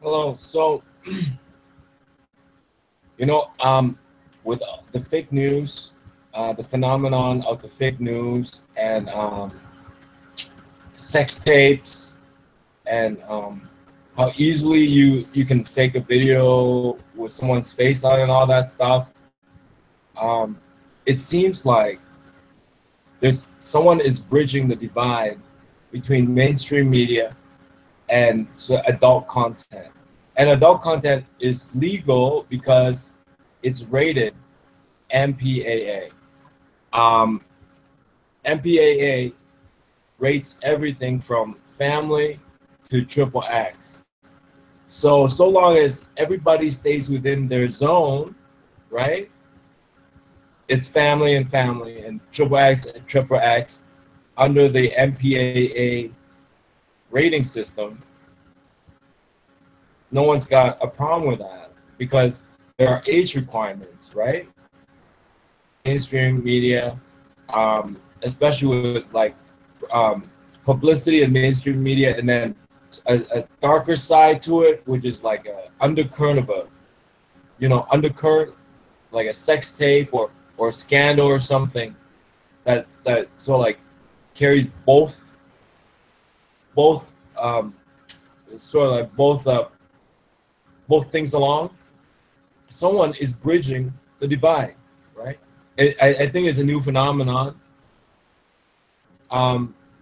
Hello. So, with the fake news, the phenomenon of the fake news and sex tapes, and how easily you can fake a video with someone's face on and all that stuff. Um, it seems like there's someone is bridging the divide between mainstream media and adult content. And adult content is legal because it's rated MPAA. Um, MPAA rates everything from family to triple X. So long as everybody stays within their zone, right? It's family and triple X and triple X under the MPAA rating system. No one's got a problem with that because there are age requirements, right? Mainstream media, especially with like publicity and mainstream media, and then a darker side to it, which is like a undercurrent of undercurrent, like a sex tape or scandal or something that sort of like carries both sort of like both things along. Someone is bridging the divide, right? I think it's a new phenomenon,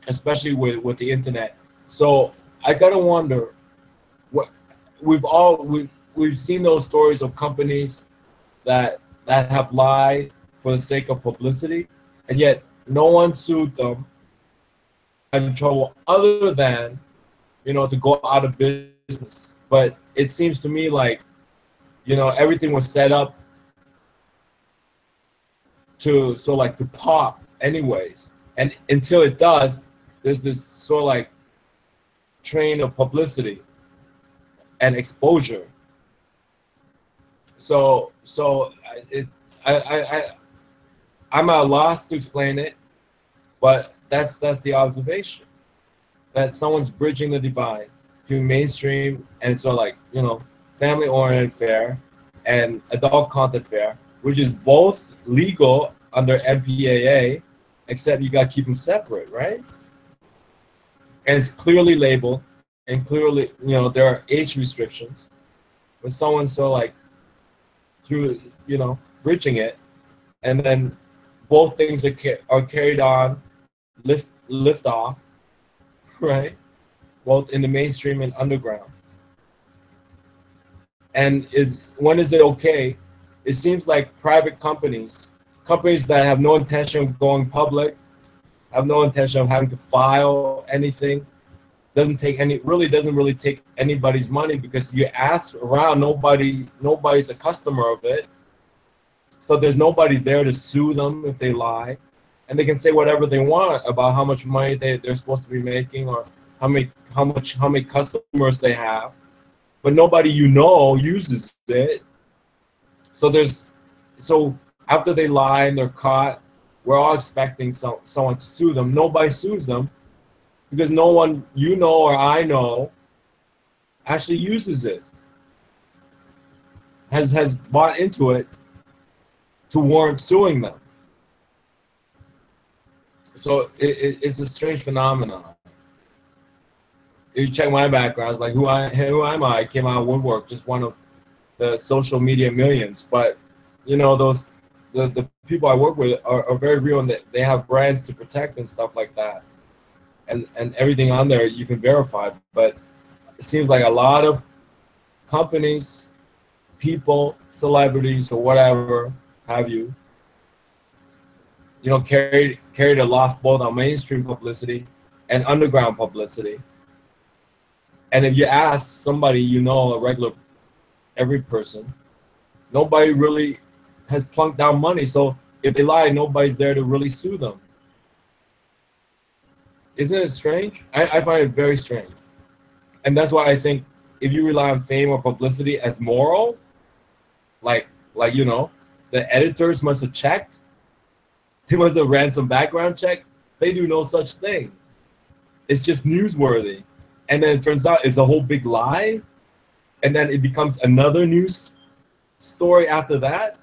especially with the internet. So I gotta wonder, what we've seen those stories of companies that have lied for the sake of publicity, and yet no one sued them in trouble other than to go out of business. But it seems to me like everything was set up to to pop anyways, and until it does, there's this sort of like train of publicity and exposure. So I'm at a loss to explain it, but that's the observation, that someone's bridging the divide between mainstream and family oriented fare and adult content fare, which is both legal under MPAA, except you got to keep them separate, right? And it's clearly labeled, and clearly there are age restrictions. But someone's through bridging it, and then both things are carried on, lift off, right? Both in the mainstream and underground. And when is it okay? It seems like private companies that have no intention of going public, have no intention of having to file anything, doesn't really take anybody's money, because you ask around, nobody's a customer of it. So there's nobody there to sue them if they lie, and they can say whatever they want about how much money they're supposed to be making, or how many customers they have, but nobody uses it. So after they lie and they're caught, we're all expecting someone to sue them. Nobody sues them because no one or I know actually uses it, has bought into it to warrant suing them. So it's a strange phenomenon. If you check my background, it's like who am I? I came out of woodwork, just one of the social media millions. But the people I work with are very real, and they have brands to protect and stuff like that. And everything on there you can verify. But it seems like a lot of companies, people, celebrities, or whatever have you, carried aloft both on mainstream publicity and underground publicity. And if you ask somebody, a regular, every person, nobody really has plunked down money. So if they lie, nobody's there to really sue them. Isn't it strange? I find it very strange. And that's why I think if you rely on fame or publicity as moral, like the editors must have checked. They must have ran some background check. They do no such thing. It's just newsworthy. And then it turns out it's a whole big lie. and then it becomes another news story after that.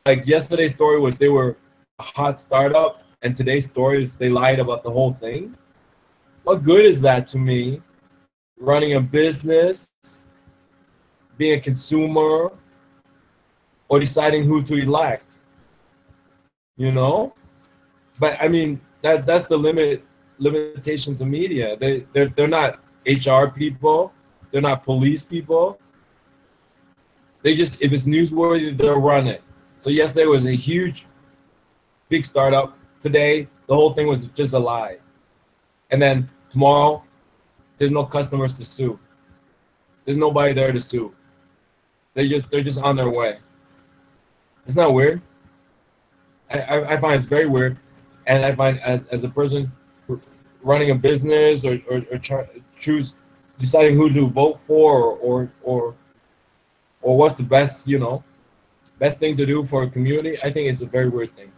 Like yesterday's story was they were a hot startup, and today's story is they lied about the whole thing. What good is that to me? Running a business, being a consumer, or deciding who to elect, you know? But I mean, that's the limitations of media. They're not HR people, they're not police people. They just, if it's newsworthy, they'll run it. So yesterday was a huge, big startup. Today, the whole thing was just a lie. And then tomorrow, there's no customers to sue. There's nobody there to sue. They're just on their way. It's not weird. I find it's very weird, and I find as a person running a business or deciding who to vote for or what's the best best thing to do for a community, I think it's a very weird thing.